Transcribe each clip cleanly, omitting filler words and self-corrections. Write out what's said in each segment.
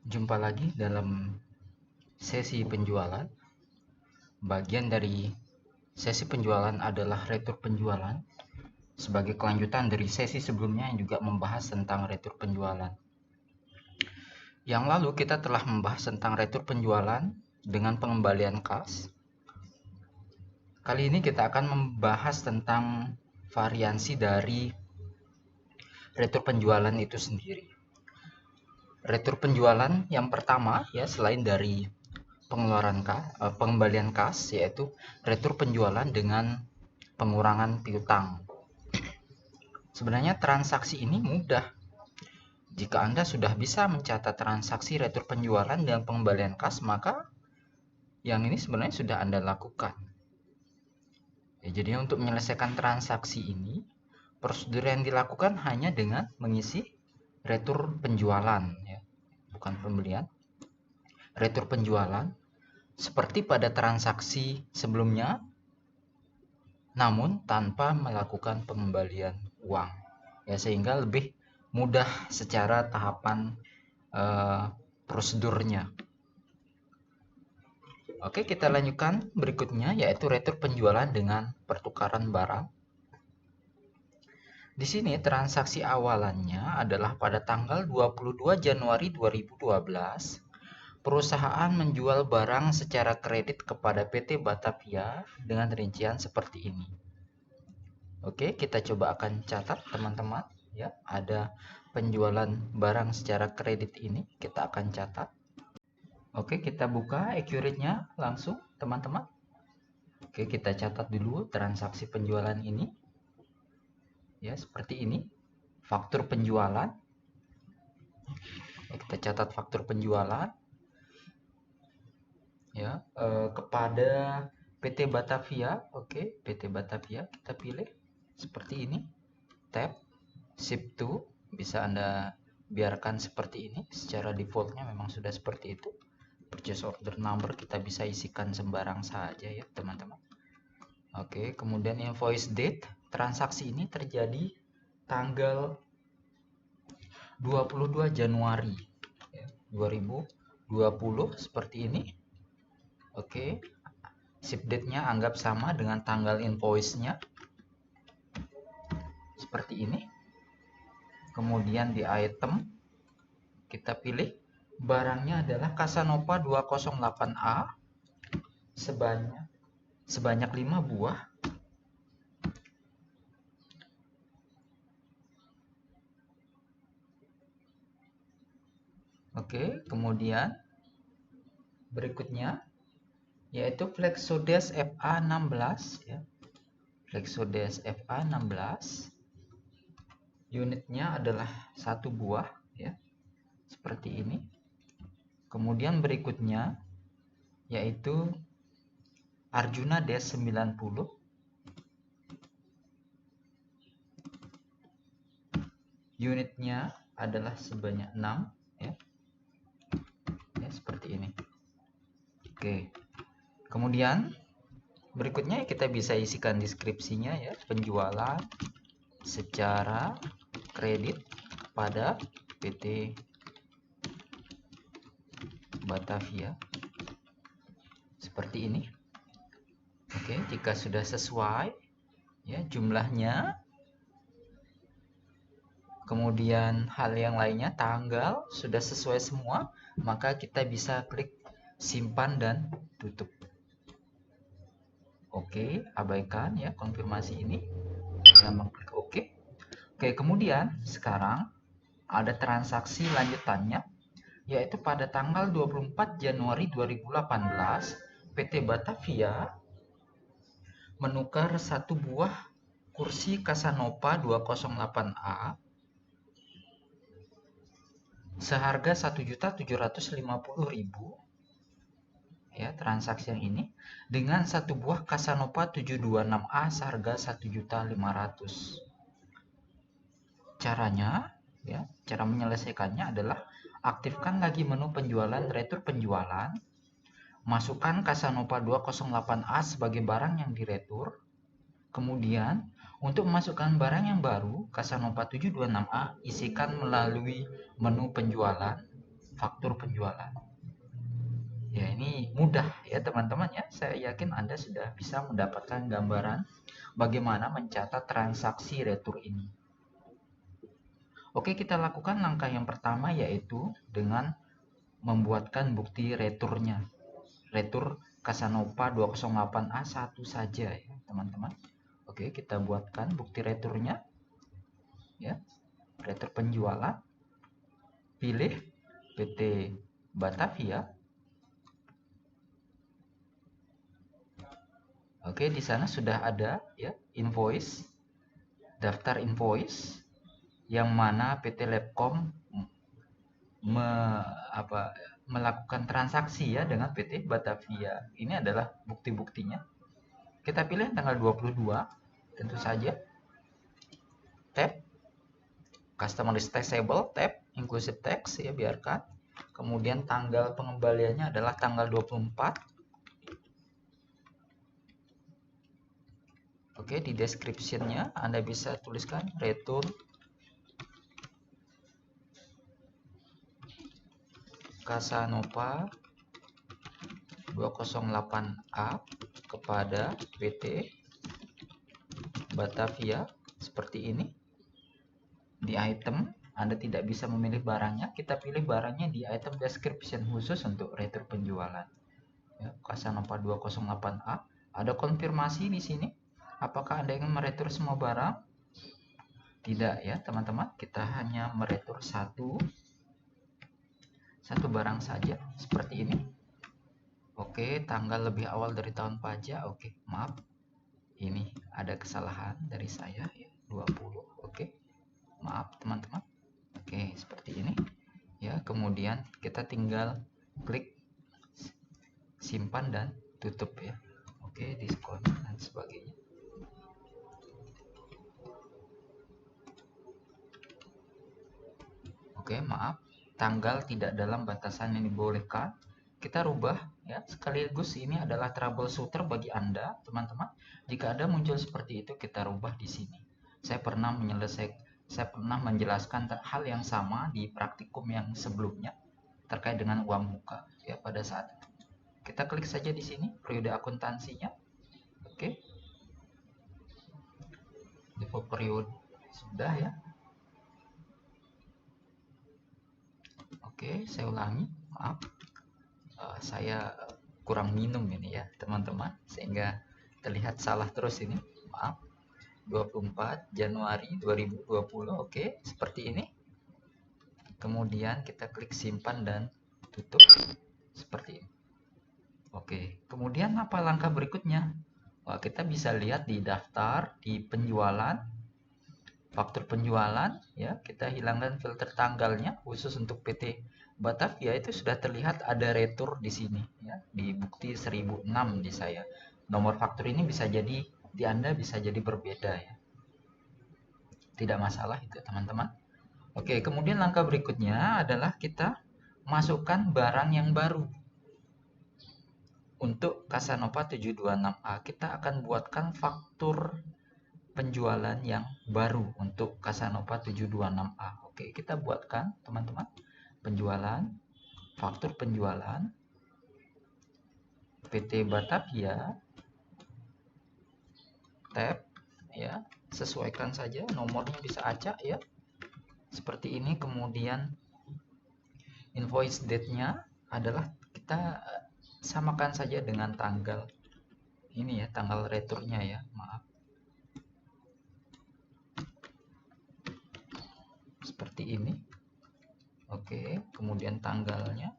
Jumpa lagi dalam sesi penjualan. Bagian dari sesi penjualan adalah retur penjualan sebagai kelanjutan dari sesi sebelumnya yang juga membahas tentang retur penjualan. Yang lalu kita telah membahas tentang retur penjualan dengan pengembalian kas. Kali ini kita akan membahas tentang variansi dari retur penjualan itu sendiri. Retur penjualan yang pertama ya, selain dari pengembalian kas, yaitu retur penjualan dengan pengurangan piutang. Sebenarnya transaksi ini mudah. Jika Anda sudah bisa mencatat transaksi retur penjualan dan pengembalian kas, maka yang ini sebenarnya sudah Anda lakukan. Ya, jadi untuk menyelesaikan transaksi ini, prosedur yang dilakukan hanya dengan mengisi retur penjualan, ya, bukan pembelian. Retur penjualan seperti pada transaksi sebelumnya, namun tanpa melakukan pengembalian uang, ya, sehingga lebih mudah secara tahapan prosedurnya. Oke, kita lanjutkan berikutnya, yaitu retur penjualan dengan pertukaran barang. Di sini transaksi awalannya adalah pada tanggal 22 Januari 2012. Perusahaan menjual barang secara kredit kepada PT Batavia dengan rincian seperti ini. Oke, kita coba akan catat teman-teman, ya. Ada penjualan barang secara kredit ini, kita akan catat. Oke, kita buka accurate-nya langsung teman-teman. Oke, kita catat dulu transaksi penjualan ini. Ya, seperti ini. Faktur penjualan. Ya, kita catat faktur penjualan. Ya, kepada PT Batavia. Oke, PT Batavia kita pilih seperti ini. Tab Shift to, bisa Anda biarkan seperti ini. Secara defaultnya memang sudah seperti itu. Purchase order number kita bisa isikan sembarang saja ya teman-teman. Oke, kemudian invoice date. Transaksi ini terjadi tanggal 22 Januari 2020 seperti ini. Oke, ship date-nya anggap sama dengan tanggal invoice-nya seperti ini. Kemudian di item kita pilih barangnya adalah Casanova 208A sebanyak 5 buah. Oke, kemudian berikutnya yaitu Flexodes FA16 ya. Flexodes FA16 unitnya adalah 1 buah ya. Seperti ini. Kemudian berikutnya yaitu Arjuna Des 90 unitnya adalah sebanyak 6 ya. Ya, seperti ini. Oke. Kemudian berikutnya kita bisa isikan deskripsinya ya, penjualan secara kredit pada PT Batavia seperti ini. Oke, jika sudah sesuai ya jumlahnya, kemudian hal yang lainnya, tanggal sudah sesuai semua, maka kita bisa klik simpan dan tutup. Oke, abaikan ya konfirmasi ini dengan mengklik oke. Oke, kemudian sekarang ada transaksi lanjutannya, yaitu pada tanggal 24 Januari 2018 PT Batavia menukar 1 buah kursi Casanova 208A seharga 1.750.000 ya, transaksi yang ini dengan 1 buah Casanova 726A seharga 1.500.000. Caranya ya, cara menyelesaikannya adalah aktifkan lagi menu penjualan retur penjualan, masukkan Casanova 208A sebagai barang yang diretur. Kemudian untuk memasukkan barang yang baru Casanova 726A isikan melalui menu penjualan, faktur penjualan. Ya, ini mudah ya teman-teman ya. Saya yakin Anda sudah bisa mendapatkan gambaran bagaimana mencatat transaksi retur ini. Oke, kita lakukan langkah yang pertama yaitu dengan membuatkan bukti returnya. Retur Casanova 208A1 saja ya, teman-teman. Oke, kita buatkan bukti returnya. Ya. Retur penjualan. Pilih PT Batavia. Oke, di sana sudah ada ya invoice, daftar invoice yang mana PT Labcom melakukan transaksi ya dengan PT Batavia. Ini adalah bukti-buktinya. Kita pilih tanggal 22, tentu saja. Tab Customer is taxable, tab Inclusive Tax ya, biarkan. Kemudian tanggal pengembaliannya adalah tanggal 24. Oke, di description-nya Anda bisa tuliskan retur Casanova 208A kepada PT Batavia seperti ini. Di item Anda tidak bisa memilih barangnya, kita pilih barangnya di item description khusus untuk retur penjualan. Ya, Casanova 208A. Ada konfirmasi di sini. Apakah Anda ingin meretur semua barang? Tidak ya teman-teman, kita hanya meretur satu barang saja seperti ini. Oke, tanggal lebih awal dari tahun pajak. Oke, maaf, ini ada kesalahan dari saya ya, 20. Oke, maaf teman-teman. Oke, seperti ini ya. Kemudian kita tinggal klik simpan dan tutup ya. Oke, diskon dan sebagainya. Oke, maaf, tanggal tidak dalam batasan yang dibolehkan. Kita rubah ya, sekaligus ini adalah troubleshooter bagi Anda, teman-teman. Jika ada muncul seperti itu, kita rubah di sini. Saya pernah menjelaskan hal yang sama di praktikum yang sebelumnya terkait dengan uang muka ya pada saat itu. Kita klik saja di sini periode akuntansinya. Oke. Default periode sudah ya. Oke, saya ulangi, maaf, saya kurang minum ini ya teman-teman, sehingga terlihat salah terus ini, maaf. 24 Januari 2020. Oke, seperti ini. Kemudian kita klik simpan dan tutup seperti ini. Oke, kemudian apa langkah berikutnya? Wah, kita bisa lihat di daftar, di penjualan, faktur penjualan ya, kita hilangkan filter tanggalnya khusus untuk PT Batavia. Itu sudah terlihat ada retur di sini ya, di bukti 1006 di saya. Nomor faktur ini bisa jadi di Anda bisa jadi berbeda ya, tidak masalah itu teman-teman. Oke, kemudian langkah berikutnya adalah kita masukkan barang yang baru. Untuk Casanova 726A kita akan buatkan faktur penjualan yang baru untuk Casanova 726A. Oke, kita buatkan teman-teman. Penjualan, faktur penjualan PT Batavia, tab ya, sesuaikan saja nomornya, bisa acak ya. Seperti ini. Kemudian invoice date-nya adalah kita samakan saja dengan tanggal ini ya, tanggal returnya ya, maaf. Seperti ini. Oke, kemudian tanggalnya.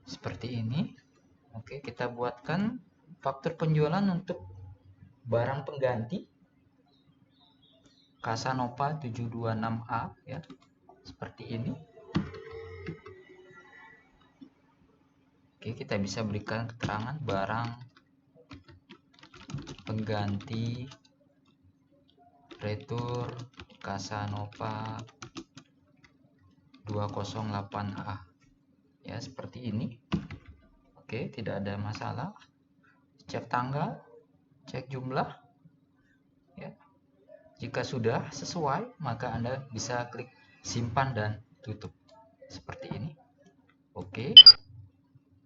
Seperti ini. Oke, kita buatkan faktur penjualan untuk barang pengganti Casanova 726A ya. Seperti ini. Oke, kita bisa berikan keterangan barang pengganti retur Casanova 208A ya, seperti ini. Oke, tidak ada masalah. Cek tanggal. cek jumlah ya. Jika sudah sesuai, maka Anda bisa klik simpan dan tutup seperti ini. Oke.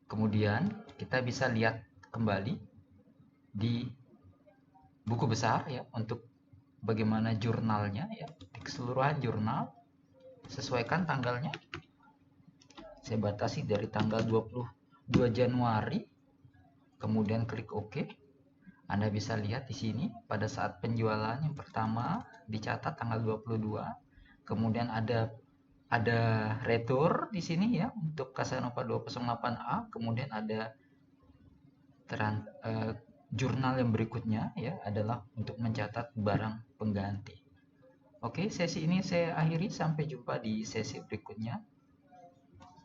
Kemudian kita bisa lihat kembali di buku besar ya untuk bagaimana jurnalnya ya. Di keseluruhan jurnal sesuaikan tanggalnya. Saya batasi dari tanggal 22 Januari. Kemudian klik OK. Anda bisa lihat di sini pada saat penjualan yang pertama dicatat tanggal 22. Kemudian ada retur di sini ya untuk Casanova 208A. Kemudian ada jurnal yang berikutnya ya adalah untuk mencatat barang pengganti. Oke, sesi ini saya akhiri, sampai jumpa di sesi berikutnya.